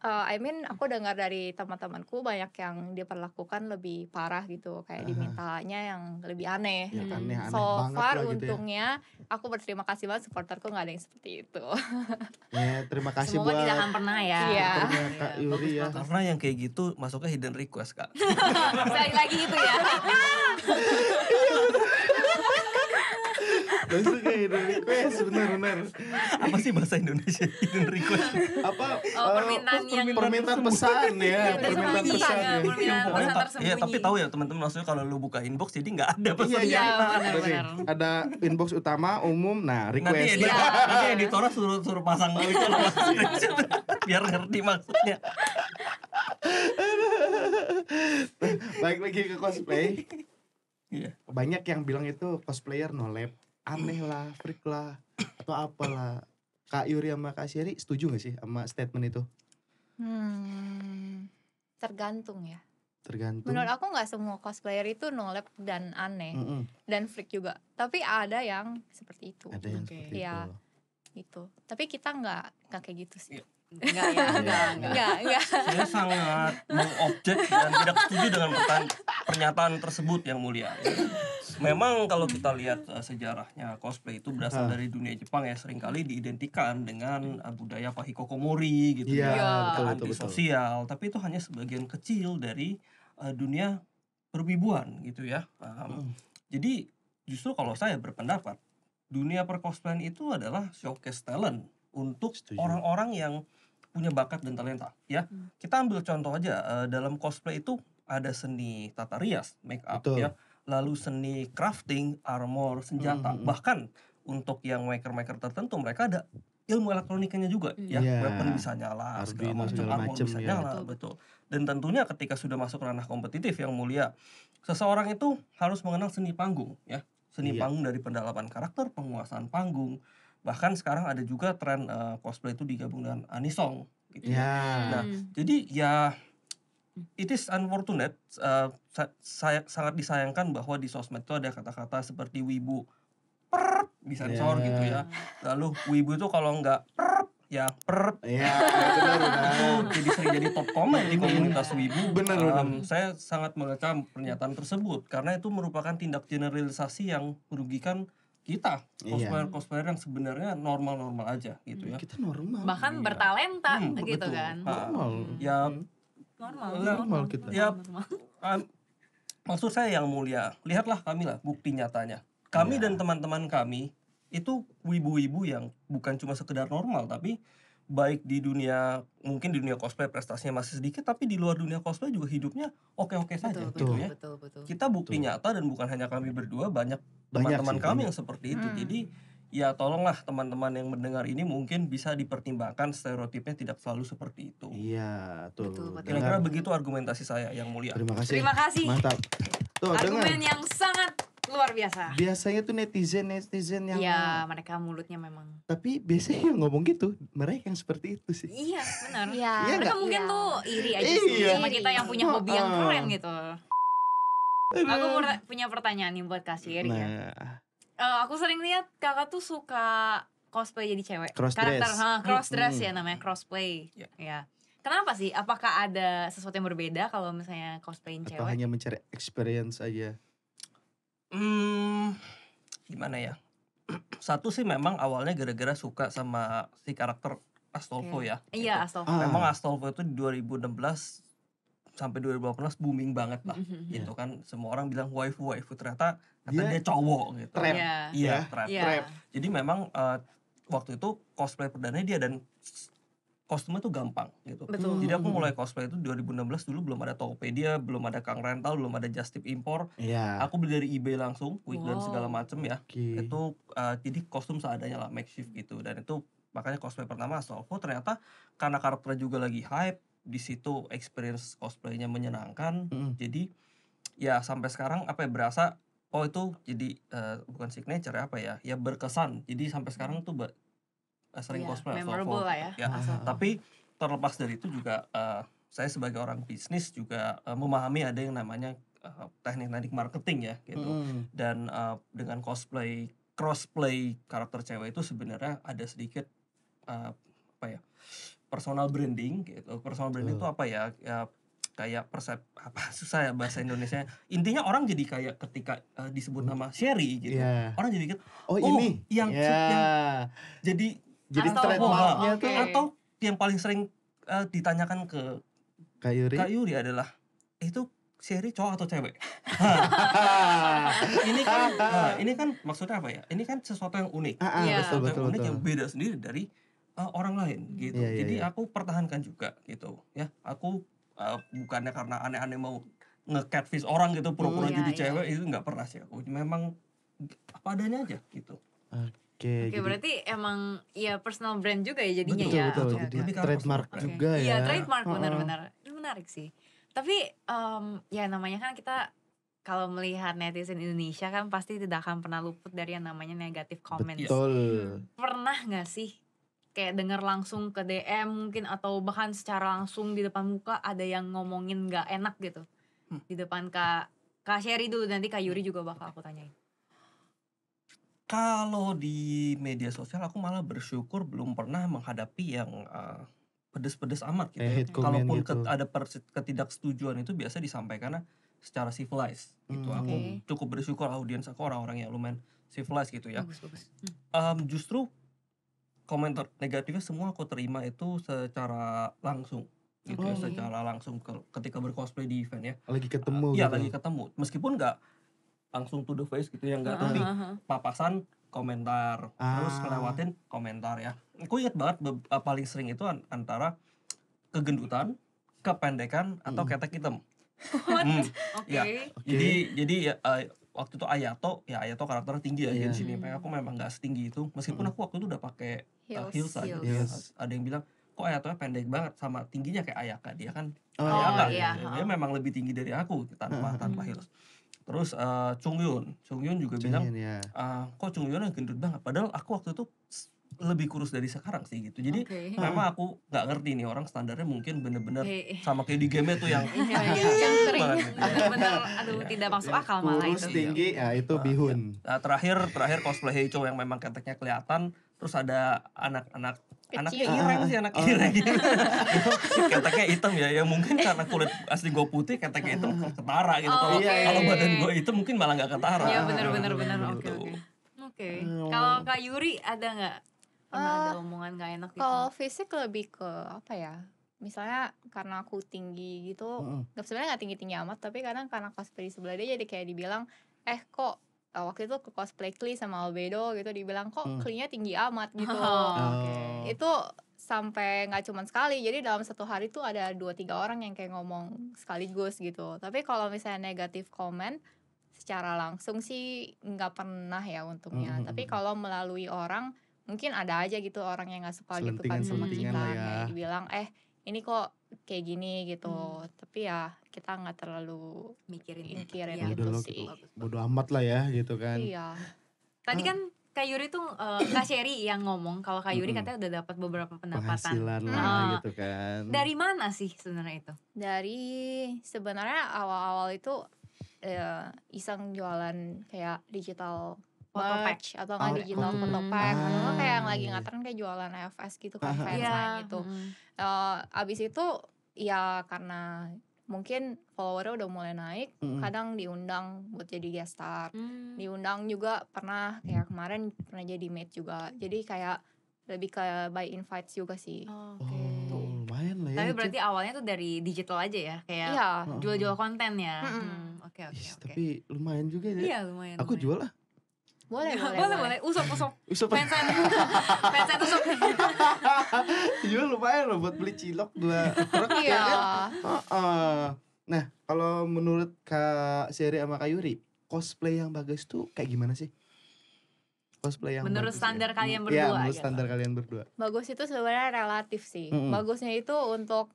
aku dengar dari teman-temanku banyak yang diperlakukan lebih parah gitu, kayak dimintanya yang lebih aneh. Aneh So far gitu untungnya aku berterima kasih banget supporterku nggak ada yang seperti itu. Ya, terima kasih semoga buat tidak akan pernah ya. Iya. Kak Yuri ya. Karena yang kayak gitu masuknya hidden request, Kak. Sekali lagi gitu ya. Masuknya hidden request, benar. Apa sih bahasa Indonesia hidden request? Apa? Permintaan pesan ya, permintaan pesan ya. Permintaan pesan tersembunyi. Iya, tapi tahu ya teman-teman, maksudnya kalau lu buka inbox jadi nggak ada pesannya. Iya, benar. Ada inbox utama, umum, nah request. Nanti editornya suruh pasang itu loh, biar ngerti maksudnya. Baik lagi ke cosplay. Iya. Banyak yang bilang itu cosplayer no lab, aneh lah, freak lah, atau apalah. Kak Yuri sama Kak Sherry setuju gak sih sama statement itu? Tergantung ya. Tergantung. Menurut aku nggak semua cosplayer itu no lab dan aneh dan freak juga. Tapi ada yang seperti itu. Ada yang seperti itu. Gitu. Tapi kita nggak kayak gitu sih. Enggak. Saya sangat mengobjek dan tidak setuju dengan pernyataan tersebut, yang mulia. Memang kalau kita lihat sejarahnya, cosplay itu berasal dari dunia Jepang ya, seringkali diidentikan dengan budaya Pahikokomori gitu antisosial, tapi itu hanya sebagian kecil dari dunia perwibuan gitu ya. Jadi justru kalau saya berpendapat, dunia percosplayan itu adalah showcase talent untuk orang-orang yang punya bakat dan talenta ya. Kita ambil contoh aja, dalam cosplay itu ada seni tata rias, make up ya, lalu seni crafting, armor, senjata. Bahkan untuk yang maker-maker tertentu mereka ada ilmu elektronikanya juga ya. Weapon bisa nyala, segala macam, armor bisa nyala, betul. Dan tentunya ketika sudah masuk ranah kompetitif, yang mulia, seseorang itu harus mengenal seni panggung ya. Seni panggung dari pendalaman karakter, penguasaan panggung. Bahkan sekarang ada juga tren cosplay itu digabung dengan anisong gitu ya. Nah, jadi ya it is unfortunate, sangat disayangkan bahwa di sosmed itu ada kata-kata seperti wibu disensor gitu ya. Lalu wibu itu kalau nggak ya jadi sering jadi top komen di komunitas wibu. Saya sangat mengecam pernyataan tersebut karena itu merupakan tindak generalisasi yang merugikan kita, cosplayer yang sebenarnya normal-normal aja gitu ya. Kita normal. Bahkan bertalenta gitu betul. kan. Normal. Ya normal kita. Ya maksud saya yang mulia, lihatlah kami lah bukti nyatanya. Kami dan teman-teman kami itu wibu-wibu yang bukan cuma sekedar normal, tapi baik di dunia, mungkin di dunia cosplay prestasinya masih sedikit, tapi di luar dunia cosplay juga hidupnya oke-oke saja gitu ya. Betul. Kita bukti nyata, dan bukan hanya kami berdua, banyak teman-teman kami yang seperti itu. Jadi ya tolonglah teman-teman yang mendengar ini mungkin bisa dipertimbangkan stereotipnya tidak selalu seperti itu. Iya, betul. Kira-kira begitu argumentasi saya, yang mulia. Terima kasih. Mantap. Tuh, argumen yang sangat luar biasa. Biasanya tuh netizen yang mereka mulutnya memang. Tapi biasanya yang ngomong gitu mereka yang seperti itu sih. Iya, benar. Mereka mungkin tuh iri aja sih sama kita yang punya hobi yang keren gitu. Aku punya pertanyaan nih buat Kak Sherry ya. Aku sering lihat kakak tuh suka cosplay jadi cewek. Cross dress ya namanya, crossplay. Ya. Kenapa sih? Apakah ada sesuatu yang berbeda kalau misalnya cosplayin cewek? Atau hanya mencari experience aja? Gimana ya? Satu sih memang awalnya gara-gara suka sama si karakter Astolfo ya. Iya, gitu. Astolfo. Memang Astolfo itu di 2016 sampai 2018 booming banget lah. Gitu kan semua orang bilang waifu, ternyata dia cowok gitu. Trap. Iya, trap. Iya. Jadi memang waktu itu cosplay perdananya dia dan kostumnya tuh gampang gitu. Betul. Jadi aku mulai cosplay itu 2016, dulu belum ada Tokopedia, belum ada Kang Rental, belum ada Just Tip Impor. Iya. Aku beli dari eBay langsung, Quick dan segala macem ya. Oke. Itu jadi kostum seadanya lah, makeshift gitu. Dan itu makanya cosplay pertama Astolfo, ternyata karena karakternya juga lagi hype, di situ experience cosplaynya menyenangkan. Jadi ya sampai sekarang apa ya, berasa itu jadi bukan signature apa ya berkesan. Jadi sampai sekarang tuh sering cosplay memorable Astolfo lah ya. ya. Tapi terlepas dari itu juga saya sebagai orang bisnis juga memahami ada yang namanya teknik-teknik marketing ya gitu. Dan dengan crossplay karakter cewek itu sebenarnya ada sedikit apa ya, personal branding gitu. Personal branding itu apa ya, kayak susah ya bahasa Indonesia. Intinya orang jadi kayak ketika disebut nama Sherry gitu, orang jadi ini yang jadi trademarknya tuh. Atau yang paling sering ditanyakan ke Kak Yuri adalah itu Sherry cowok atau cewek? Ini kan maksudnya apa ya? Ini kan sesuatu yang unik, sesuatu yang unik yang beda sendiri dari orang lain gitu. Jadi aku pertahankan juga gitu ya. Aku bukannya karena aneh-aneh mau nge-catfish orang gitu, pura-pura jadi cewek, itu nggak pernah sih aku. Memang apa adanya aja gitu. Oke, berarti emang ya personal brand juga ya jadinya. Betul. Jadi trademark juga ya. Iya, trademark, benar-benar. Ini menarik sih. Tapi ya namanya kan kita kalau melihat netizen Indonesia kan pasti tidak akan pernah luput dari yang namanya negative comments. Betul. Pernah gak sih kayak denger langsung ke DM mungkin, atau bahkan secara langsung di depan muka ada yang ngomongin gak enak gitu di depan Kak Sherry dulu, nanti Kak Yuri juga bakal aku tanyain. Kalau di media sosial aku malah bersyukur belum pernah menghadapi yang pedes-pedes amat gitu. Kalaupun gitu. Ada ketidaksetujuan itu biasa disampaikan secara civilized gitu. Aku cukup bersyukur audiens aku orang-orang yang lumayan civilized gitu ya. Bagus. Justru komentar negatifnya semua aku terima itu secara langsung gitu ya, secara langsung ketika bercosplay di event ya. Lagi ketemu gitu. Lagi ketemu. Meskipun nggak langsung to the face gitu ya, nggak, tapi papasan komentar, terus ngelewatin komentar ya. Aku ingat banget paling sering itu antara kegendutan, kependekan, atau ketek hitam. Jadi ya, waktu itu Ayato karakternya tinggi ya di sini. Aku memang nggak setinggi itu, meskipun aku waktu itu udah pakai heels aja. Ada yang bilang kok Ayatonya pendek banget, sama tingginya kayak Ayaka, dia kan Ayaka, dia memang lebih tinggi dari aku tanpa heels. Terus Chungyun juga bilang kok Chungyun gendut banget, padahal aku waktu itu lebih kurus dari sekarang sih gitu. Jadi memang aku nggak ngerti nih orang standarnya mungkin bener-bener sama kayak di game tuh yang bener-bener tidak masuk akal malah kurus, itu. Tinggi itu bihun. Terakhir cosplay Heicho yang memang keteknya kelihatan, terus ada anaknya ireng sih, anak ireng gitu. Keteknya hitam ya mungkin karena kulit asli gue putih, keteknya hitam ketara gitu. Kalau badan gue itu mungkin malah nggak ketara. Iya benar. Oke. Kalau Kak Yuri ada nggak ada omongan nggak enak gitu? Kalau fisik lebih ke apa ya? Misalnya karena aku tinggi gitu, sebenarnya nggak tinggi-tinggi amat, tapi kadang karena cosplay sebelah dia jadi kayak dibilang, kok waktu itu ke cosplay Klee sama Albedo gitu, dibilang kok Klee-nya tinggi amat gitu. Itu sampai nggak cuma sekali, jadi dalam satu hari tuh ada 2-3 orang yang kayak ngomong sekaligus gitu. Tapi kalau misalnya negatif komen secara langsung sih nggak pernah ya untungnya. Tapi kalau melalui orang mungkin ada aja gitu orang yang nggak suka gitu kan sama kita, kayak dibilang ini kok kayak gini gitu. Tapi ya kita nggak terlalu mikirin gitu sih. Bodo amat lah ya gitu kan. Iya. Tadi kan Kak Yuri tuh Kak Sherry yang ngomong kalau Kak Yuri katanya udah dapat beberapa pendapatan. Penghasilan lah gitu kan. Dari mana sih sebenarnya itu? Dari sebenarnya awal-awal itu iseng jualan kayak digital photo patch atau nggak digital photo pack, atau kayak yang lagi ngetren kayak jualan AFS gitu kan, fansign gitu. Abis itu ya karena mungkin followernya udah mulai naik, kadang diundang buat jadi guest star. Diundang juga pernah, kayak kemarin pernah jadi maid juga. Jadi kayak lebih ke by invites juga sih. Lumayan lah ya. Tapi berarti awalnya tuh dari digital aja ya, kayak Iya. jual-jual konten ya. Oke. Tapi lumayan juga ya. Iya lumayan. Aku jual lah. Boleh. Usop. Usop. Fansign usop. Jual lumayan loh buat beli cilok 2 truk ya Iya. kan. Nah, kalau menurut Kak Sherry sama Kak Yuri, cosplay yang bagus tuh kayak gimana sih? Cosplay yang Menurut bagus standar ya. kalian Iya, berdua menurut gitu. standar kalian berdua. Bagus itu sebenarnya relatif sih. Bagusnya itu untuk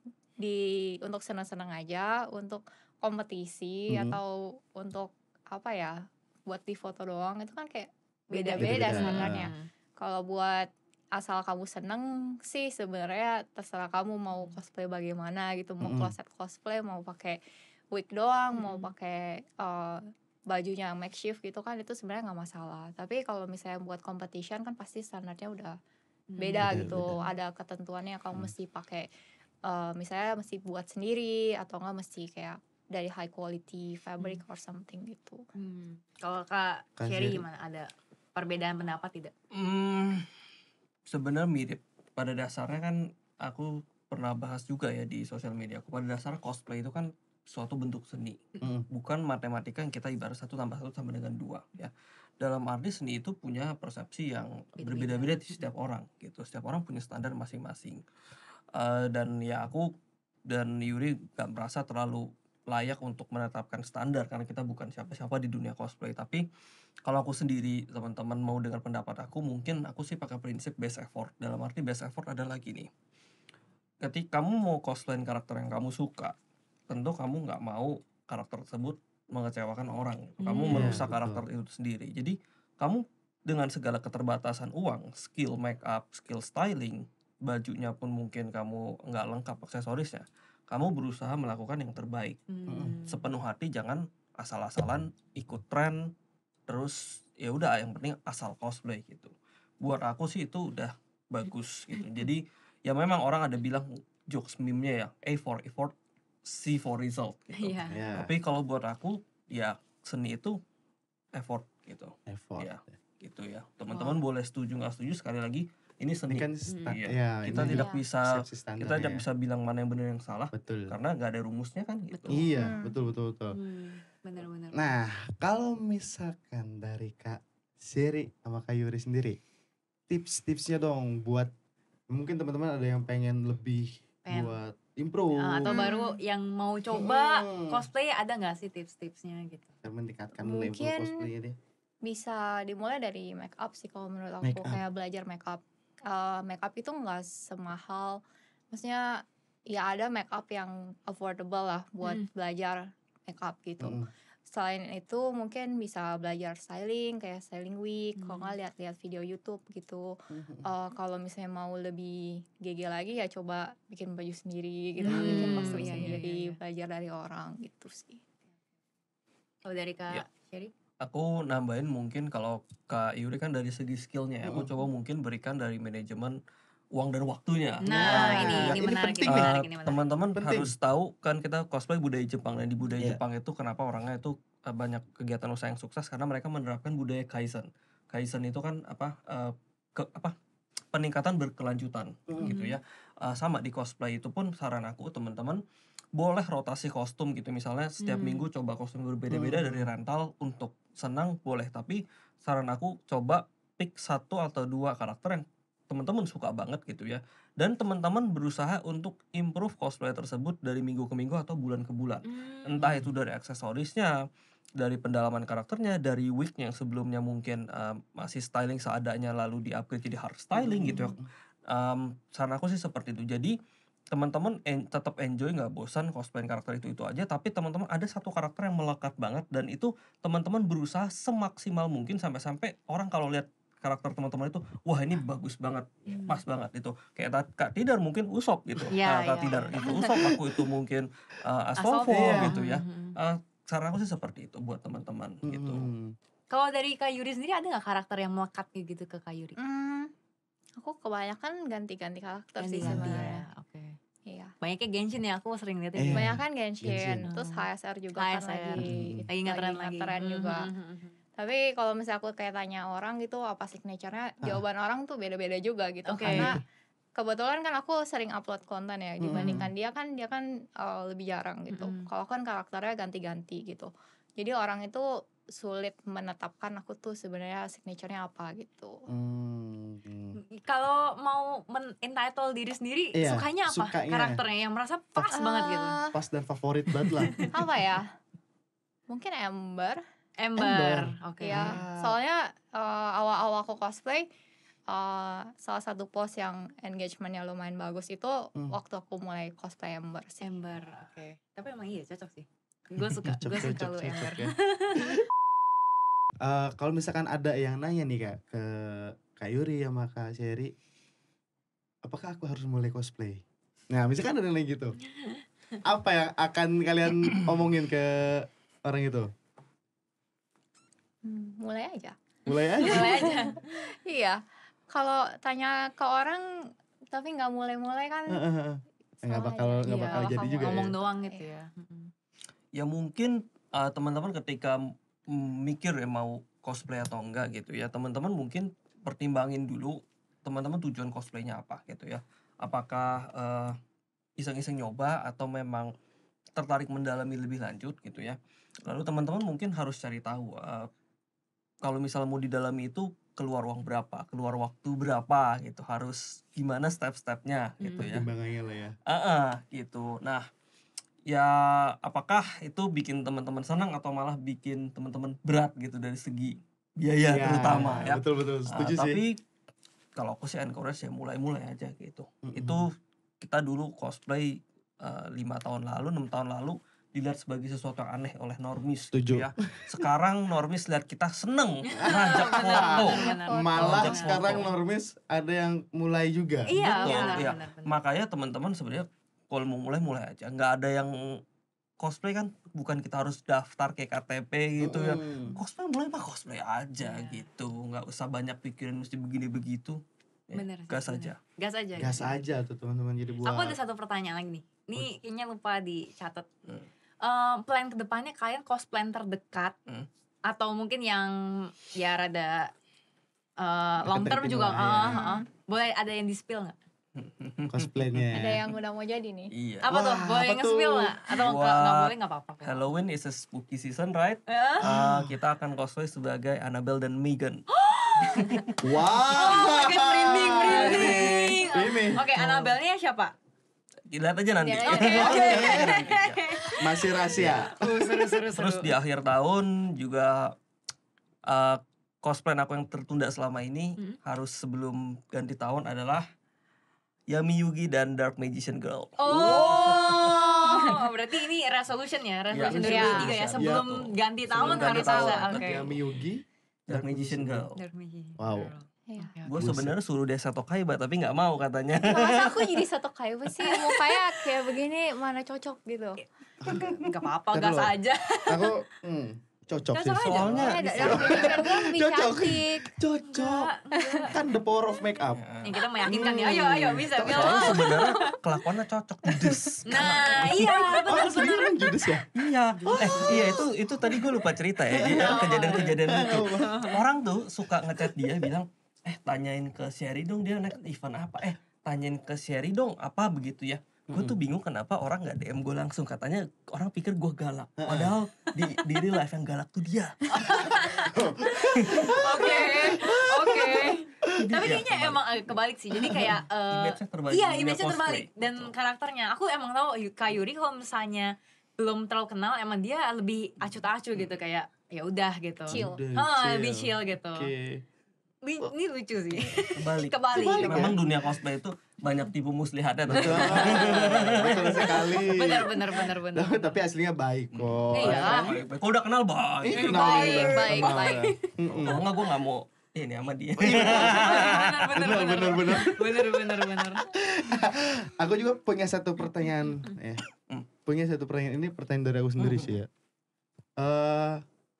senang-senang aja, untuk kompetisi atau untuk apa ya, buat di foto doang itu kan kayak beda-beda standarnya. Kalau buat asal kamu seneng sih sebenarnya terserah kamu mau cosplay bagaimana gitu, mau closet cosplay, mau pakai wig doang, mau pakai bajunya makeshift gitu kan, itu sebenarnya nggak masalah. Tapi kalau misalnya buat competition kan pasti standarnya udah beda gitu. Ada ketentuannya kamu mesti pakai misalnya mesti buat sendiri atau enggak mesti kayak dari high quality fabric or something gitu. Kalau Kak Sherry gimana? Ada perbedaan pendapat tidak? Sebenarnya mirip. Pada dasarnya kan aku pernah bahas juga ya di sosial media. Pada dasarnya cosplay itu kan suatu bentuk seni, bukan matematika yang kita ibarat 1 tambah 1 sama dengan 2 ya. Dalam arti seni itu punya persepsi yang berbeda-beda di setiap orang gitu. Setiap orang punya standar masing-masing. Dan ya aku dan Yuri gak merasa terlalu layak untuk menetapkan standar karena kita bukan siapa-siapa di dunia cosplay. Tapi kalau aku sendiri, teman-teman mau dengar pendapat aku, mungkin aku sih pakai prinsip best effort. Dalam arti best effort adalah gini, ketika kamu mau cosplayin karakter yang kamu suka, tentu kamu nggak mau karakter tersebut mengecewakan orang. Kamu merusak karakter itu sendiri. Jadi kamu dengan segala keterbatasan uang, skill make up, skill styling, bajunya pun mungkin kamu nggak lengkap aksesorisnya, kamu berusaha melakukan yang terbaik. Sepenuh hati, jangan asal-asalan ikut tren terus ya udah yang penting asal cosplay gitu. Buat aku sih itu udah bagus gitu. Jadi ya memang orang ada bilang jokes meme-nya ya, A for effort, C for result gitu. Tapi kalau buat aku ya seni itu effort gitu. Ya gitu ya. Teman-teman boleh setuju nggak setuju, sekali lagi ini seni. Ini kan kita tidak bisa bilang mana yang benar yang salah. Betul. Karena nggak ada rumusnya kan gitu. Iya, betul. Benar-benar. Nah, kalau misalkan dari Kak Sherry sama Kak Yuri sendiri, tips-tipsnya dong buat mungkin teman-teman ada yang pengen lebih buat improve atau baru yang mau coba cosplay, ada nggak sih tips-tipsnya gitu? Meningkatkan mungkin level cosplay deh. Bisa dimulai dari make up sih kalau menurut aku. Kayak belajar make up. Make up itu nggak semahal, maksudnya ya ada make up yang affordable lah buat belajar make up gitu. Selain itu mungkin bisa belajar styling, kayak styling wig, kalau nggak lihat-lihat video YouTube gitu. Kalau misalnya mau lebih GG lagi ya coba bikin baju sendiri gitu, bikin kostum sendiri, belajar dari orang gitu sih. Kalau dari Kak Sherry? Aku nambahin mungkin kalau Kak Yuri kan dari segi skillnya, aku coba mungkin berikan dari manajemen uang dan waktunya. Ini menarik. Teman-teman harus tahu kan kita cosplay budaya Jepang, dan di budaya Jepang itu kenapa orangnya itu banyak kegiatan usaha yang sukses karena mereka menerapkan budaya kaizen. Kaizen itu kan peningkatan berkelanjutan gitu ya. Sama di cosplay itu pun saran aku teman-teman boleh rotasi kostum gitu, misalnya setiap minggu coba kostum berbeda-beda dari rental untuk senang boleh, tapi saran aku coba pick 1 atau 2 karakter yang teman-teman suka banget gitu ya, dan teman-teman berusaha untuk improve cosplay tersebut dari minggu ke minggu atau bulan ke bulan. Entah itu dari aksesorisnya, dari pendalaman karakternya, dari wignya yang sebelumnya mungkin masih styling seadanya lalu di-upgrade jadi hard styling gitu ya. Saran aku sih seperti itu. Jadi teman-teman tetap enjoy, nggak bosan cosplay karakter itu aja, tapi teman-teman ada satu karakter yang melekat banget dan itu teman-teman berusaha semaksimal mungkin sampai orang kalau lihat karakter teman-teman itu, wah ini bagus banget, pas banget itu. Kayak Kak Tidar mungkin Usop gitu. Kak Tidar itu Usop, aku itu mungkin Astolfo gitu ya. Saran aku sih seperti itu buat teman-teman gitu. Kalau dari Kak Yuri sendiri ada nggak karakter yang melekat gitu ke Kak Yuri? Aku kebanyakan ganti-ganti karakter sih sebenarnya. Oke. Iya. banyaknya Genshin ya, aku sering lihat Iya. Banyak kan Genshin, Genshin. terus HSR juga kan HSR. lagi ngetren lagi. ngetren juga. Tapi kalau misalnya aku kayak tanya orang gitu apa signature-nya, jawaban orang tuh beda-beda juga gitu. Oke. Karena kebetulan kan aku sering upload konten ya, dibandingkan dia kan lebih jarang gitu. Kalau kan karakternya ganti-ganti gitu. Jadi orang itu sulit menetapkan aku tuh sebenarnya signature-nya apa gitu. Kalau mau entitle diri sendiri, Iya, sukanya apa? sukanya. Karakternya yang merasa pas banget gitu. Pas dan favorit banget lah. Apa ya? Mungkin Ember. Oke. Ya, soalnya awal-awal aku cosplay, salah satu post yang engagement-nya lumayan bagus itu waktu aku mulai cosplay Ember sih. Ember, oke. Tapi emang iya cocok sih. Gue suka lu Ember. Ya. Kalau misalkan ada yang nanya nih Kak ke Kak Yuri sama Kak Sherry, apakah aku harus mulai cosplay? Nah, misalkan ada yang nanya gitu. Apa yang akan kalian omongin ke orang itu? Mulai aja. Mulai aja. Iya. Kalau tanya ke orang tapi nggak mulai-mulai kan nggak bakal jadi juga. Ngomong doang gitu ya. Ya mungkin teman-teman ketika mikir ya mau cosplay atau enggak gitu ya, teman-teman mungkin pertimbangin dulu teman-teman tujuan cosplaynya apa gitu ya. Apakah iseng-iseng nyoba atau memang tertarik mendalami lebih lanjut gitu ya. Lalu teman-teman mungkin harus cari tahu kalau misalnya mau didalami itu keluar uang berapa, keluar waktu berapa gitu, harus gimana step-stepnya gitu ya. Pertimbangannya lah ya. Gitu. Nah, ya apakah itu bikin teman-teman senang atau malah bikin teman-teman berat gitu dari segi biaya terutama ya. Betul setuju sih. Tapi kalau aku sih encourage ya mulai-mulai aja gitu. Itu kita dulu cosplay 5 tahun lalu, 6 tahun lalu dilihat sebagai sesuatu yang aneh oleh normis gitu ya. Sekarang normis lihat kita seneng ngajak foto. Malah sekarang normis ada yang mulai juga. Iya, benar. Makanya teman-teman sebenarnya kalau mau mulai aja. Nggak ada yang cosplay kan bukan kita harus daftar kayak KTP gitu ya. Cosplay mulai mah cosplay aja gitu. Nggak usah banyak pikirin mesti begini begitu. Gas aja. Gas aja tuh teman-teman, jadi buat. Aku ada satu pertanyaan lagi nih. Ini kayaknya lupa dicatat. Plan kedepannya kalian cosplay terdekat atau mungkin yang ya rada long term juga boleh ada yang di spill nggak? Cosplaynya. Ada yang udah mau jadi nih. Iya. Apa tuh? Boleh nge-spill nggak? Atau nggak boleh nggak apa-apa? Halloween is a spooky season, right? Kita akan cosplay sebagai Annabelle dan Megan. Wow. Merinding. Oke, Annabelle-nya siapa? Lihat aja nanti. Masih rahasia. Seru. Terus di akhir tahun juga cosplay aku yang tertunda selama ini harus sebelum ganti tahun adalah Yami Yugi dan Dark Magician Girl. Berarti ini resolution ya, resolution Ya, 2023 ya, sebelum ganti tahun harus ada. Oke. Yami Yugi, Dark Magician Girl. Wow. Gue sebenarnya suruh dia Seto Kaiba tapi nggak mau katanya. Masa aku jadi Seto Kaiba sih, mukanya kayak begini mana cocok gitu. Gak apa-apa, gas aja. Aku cocok sih. Soalnya cocok. Kan the power of make up. Yang kita meyakinkan ya, ayo bisa. Soalnya sebenarnya kelakuannya cocok judes. Nah, iya benar. Sebenarnya judes ya? Iya. Iya itu tadi gue lupa cerita ya. Kejadian-kejadian itu. Orang tuh suka ngechat dia bilang, tanyain ke Sherry dong dia naik event apa. Tanyain ke Sherry dong apa begitu ya. Gue tuh bingung kenapa orang gak DM gue langsung. Katanya orang pikir gue galak. Padahal di real life yang galak tuh dia. Oke. Tapi kayaknya emang kebalik sih. Jadi kayak image-nya terbalik. Iya, image-nya terbalik. Dan karakternya aku emang tahu Kak Yuri kalau misalnya belum terlalu kenal emang dia lebih acuh-acuh gitu, kayak ya udah gitu. Chill. Lebih chill gitu. Ini lucu sih. Kebalik. Memang dunia cosplay itu banyak tipu muslihatnya tuh. Betul sekali. Bener. Tapi aslinya baik kok. Iya. Kok udah kenal baik. Baik. Kalau enggak gue gak mau ini sama dia. Bener. Aku juga punya satu pertanyaan ya. Punya satu pertanyaan, ini pertanyaan dari aku sendiri sih ya.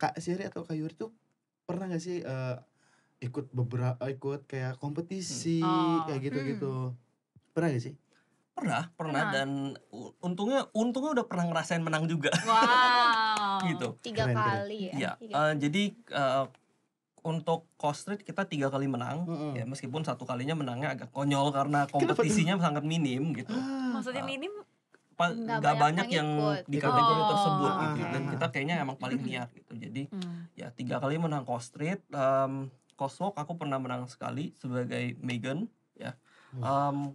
Kak Sherry atau Kak Yuri tuh pernah gak sih ikut kayak kompetisi kayak gitu-gitu? Pernah gak sih? Pernah dan untungnya udah pernah ngerasain menang juga. Wow. Gitu. 3 kali ya. Iya. Jadi untuk Cost-Street kita 3 kali menang. Ya meskipun 1 kalinya menangnya agak konyol karena kompetisinya sangat minim gitu. Maksudnya minim? Nggak banyak yang di kategori tersebut gitu. Dan kita kayaknya emang paling niat gitu. Jadi ya 3 kali menang Cost-Street. Costwalk aku pernah menang sekali sebagai Megan ya.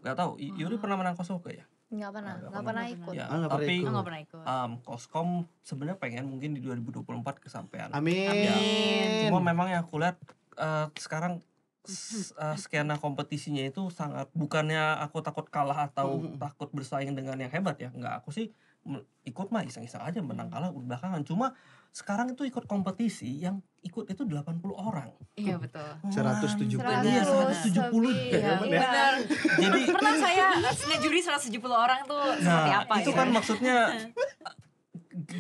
Gak tahu Yuri pernah menang Costwalk ya? Nggak pernah ikut. Ya, nggak tapi pernah ikut. Coscom sebenarnya pengen mungkin di 2024 kesampaian. Amin. Cuma memang yang aku lihat sekarang skena kompetisinya itu sangat, bukannya aku takut kalah atau takut bersaing dengan yang hebat ya, enggak, aku sih ikut mah iseng-iseng aja, menang kalah belakangan. Cuma sekarang itu ikut kompetisi yang ikut itu 80 orang. Iya betul. 170. Iya, 170. Iya, benar. Jadi pernah saya ngejuri 170 orang tuh seperti apa itu gitu. kan maksudnya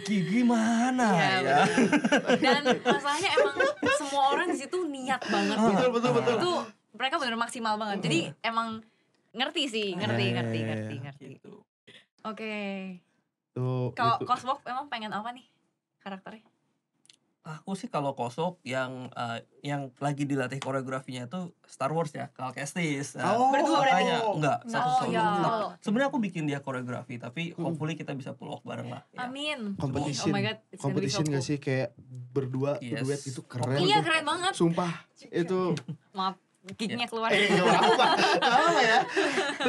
gimana ya? Dan masalahnya emang semua orang di situ niat banget. Betul. Itu mereka benar maksimal banget. Jadi emang ngerti sih, ngerti. Gitu. Oke. Tuh. Kalau Coswalk emang pengen apa nih karakternya? Aku sih kalau Kosok yang lagi dilatih koreografinya itu Star Wars ya, Cal Kestis. Berdua berarti? Enggak, satu solo. Ya. Sebenarnya aku bikin dia koreografi, tapi hopefully kita bisa pull off bareng lah. Ya. Amin. Competition. Oh my god, it's gonna be so Competition gak cool. sih kayak berdua Yes. duet itu keren. Iya, tuh. keren banget. Sumpah itu. Maaf, kicknya keluar. Gak apa ya.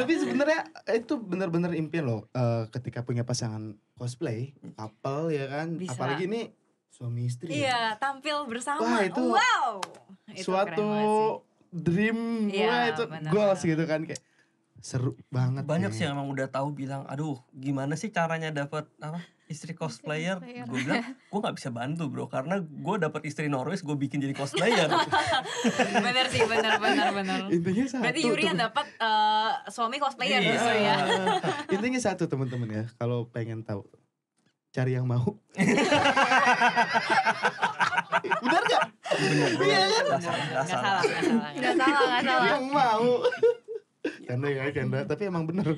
Tapi sebenarnya itu benar-benar impian loh. Ketika punya pasangan cosplay, couple ya kan. Bisa. Apalagi ini suami istri. Iya, tampil bersama. Wah, itu wow. Itu keren suatu banget sih. dream gue Iya, itu benar, goals benar. gitu kan, kayak seru banget. Banyak nih. sih yang emang udah tahu bilang, aduh gimana sih caranya dapat istri cosplayer? Gue bilang, gue nggak bisa bantu bro, karena gue dapat istri Norwis, gue bikin jadi cosplayer. Bener sih, bener. Intinya satu. Berarti Yuri yang dapat suami cosplayer Iya. justru ya. Intinya satu teman-teman ya, kalau pengen tahu cari yang mau. Benar gak? Bener. Iya kan? Nggak salah. Nggak salah. Yang mau. Canda. Tapi emang bener.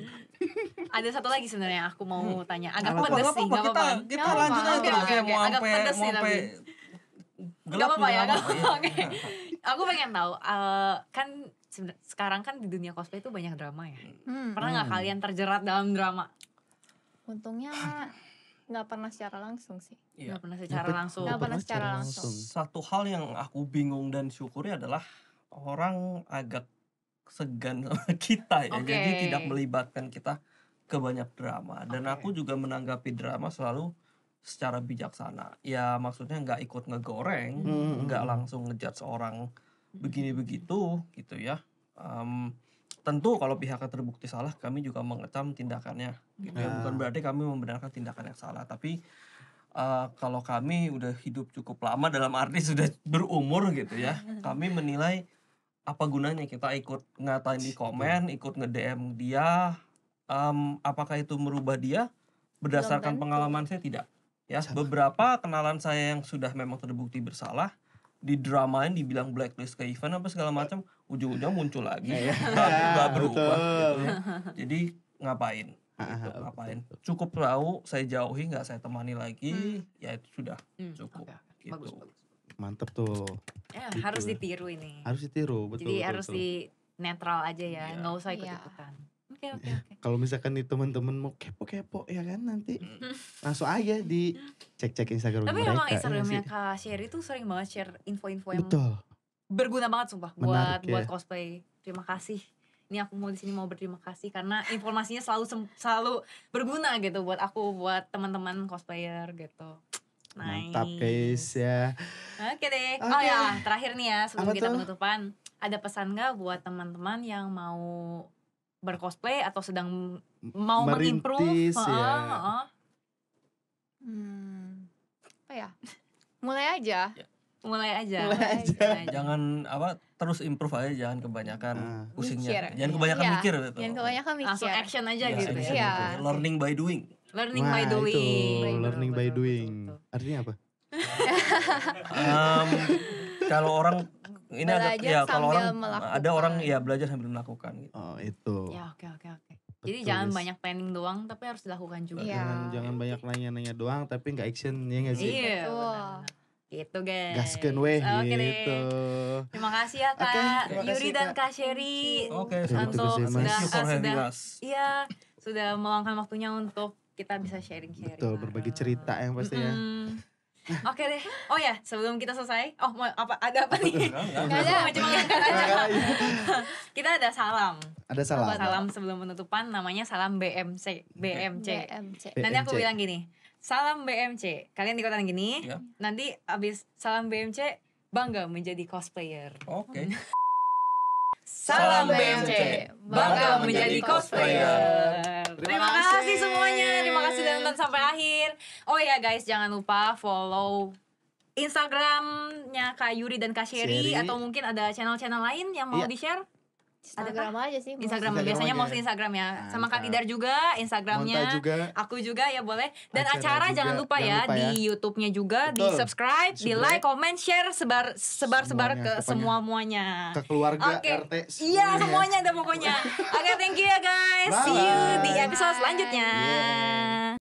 Ada satu lagi sebenarnya yang aku mau tanya. Agak Nggak pedes apa-apa, sih, nggak apa-apa. kita Nggak lanjut apa-apa. aja terus Oke, ya, mau agak sampai pedes sih tapi. Nggak apa-apa ya, nggak apa-apa. Oke. Aku pengen tahu, kan sekarang kan di dunia cosplay itu banyak drama ya. Pernah nggak kalian terjerat dalam drama? Untungnya nggak pernah secara langsung sih. Iya. Nggak pernah secara langsung. Nggak pernah secara langsung. Satu hal yang aku bingung dan syukuri adalah orang agak segan sama kita ya. Oke. Jadi tidak melibatkan kita ke banyak drama. Dan Oke. aku juga menanggapi drama selalu secara bijaksana. Ya maksudnya nggak ikut ngegoreng, nggak langsung ngejudge seorang begini begitu gitu ya. Tentu kalau pihaknya terbukti salah, kami juga mengecam tindakannya gitu ya. Bukan berarti kami membenarkan tindakan yang salah, tapi kalau kami udah hidup cukup lama, dalam arti sudah berumur gitu ya, kami menilai apa gunanya kita ikut ngatain di komen, ikut nge-DM dia, apakah itu merubah dia? Berdasarkan tentu. pengalaman saya tidak ya. Beberapa kenalan saya yang sudah memang terbukti bersalah, didramain, dibilang blacklist ke event apa segala macam, ujung-ujungnya muncul lagi, nggak berubah gitu. Jadi ngapain? Gitu, ngapain? Cukup tahu saya jauhi, nggak saya temani lagi, ya itu sudah cukup. Oke. Gitu. Bagus. Mantep tuh. Ya, Gitu. harus ditiru ini. Harus ditiru, betul. Jadi betul, harus betul. di netral aja ya, Iya. nggak usah Iya. ikut-ikutan. Oke. Kalau misalkan nih teman-teman mau kepo-kepo ya kan, nanti langsung aja di cek-cek Instagram Tapi mereka. memang ya Instagramnya sih? Kak Sherry tuh sering banget share info-info yang Betul. berguna banget sumpah Menarik buat ya. cosplay. Terima kasih. Ini aku mau di sini mau berterima kasih karena informasinya selalu berguna gitu buat aku, buat teman-teman cosplayer gitu. Mantap Nice. guys ya. Oke deh. Oke. Oh ya, terakhir nih ya sebelum Apa kita tuh? penutupan, ada pesan nggak buat teman-teman yang mau bercosplay atau sedang mau mengimprove? Merintis, ya. Apa ya? Mulai aja. Mulai aja. Jangan terus improve aja, jangan kebanyakan pusingnya. Mikir. Jangan kebanyakan Iya. mikir gitu. Jangan kebanyakan mikir. Langsung action aja Ya, gitu action ya. Iya. gitu. Learning by doing. Learning Wah, by itu doing. learning by Betul, doing. betul. Artinya apa? Kalau orang ini agak Belajar ya, kalau sambil orang melakukan. ada orang ya belajar sambil melakukan gitu. Oh itu. Ya, oke. Jadi Betul, jangan guys. banyak planning doang, tapi harus dilakukan juga. Iya. Jangan banyak nanya-nanya doang tapi nggak action, ya nggak sih? Iya, Betul. benar. Gitu guys. Gaskeun weh Oke gitu. deh. Terima kasih ya Oke, Kak terima Yuri kasih, dan Kak. Kak Sherry. Oke, Kayak gitu, Untuk Mas. thank you for having sudah us. iya, sudah meluangkan waktunya untuk kita bisa sharing-sharing. Betul, berbagi cerita yang pasti ya. Oke deh. Oh ya, sebelum kita selesai, mau apa? Ada apa nih? Enggak ada. Cuma ngangkat aja. Kita ada salam. Ada salam. Salam sebelum penutupan, namanya salam BMC. BMC. BMC. Nanti aku BMC. bilang gini, salam BMC. Kalian ikutan gini. Ya. Nanti abis salam BMC, bangga menjadi cosplayer. Oke. Salam Salam BMC, BMC, bangga menjadi cosplayer. Terima Terima kasih. kasih semuanya, terima kasih sudah nonton sampai akhir. Oh ya guys, jangan lupa follow Instagramnya Kak Yuri dan Kak Sherry, Sherry. atau mungkin ada channel-channel lain yang mau Iya. di-share. Instagram aja sih. Instagram, Instagram biasanya aja. mostly Instagram ya. Sama Kak Mantap. Tidar juga Instagramnya. Monta juga. Aku juga ya boleh. Dan Acara acara juga, jangan lupa jangan ya, lupa ya. di YouTube-nya juga, di Betul. subscribe, di Subscribe. like, comment, share, sebar Semuanya, ke pokoknya. semua-muanya. Ke keluarga, Oke. RT. Iya, semuanya. semuanya ada pokoknya. Oke, thank you ya guys. See you Bye-bye. di episode selanjutnya. Yeah.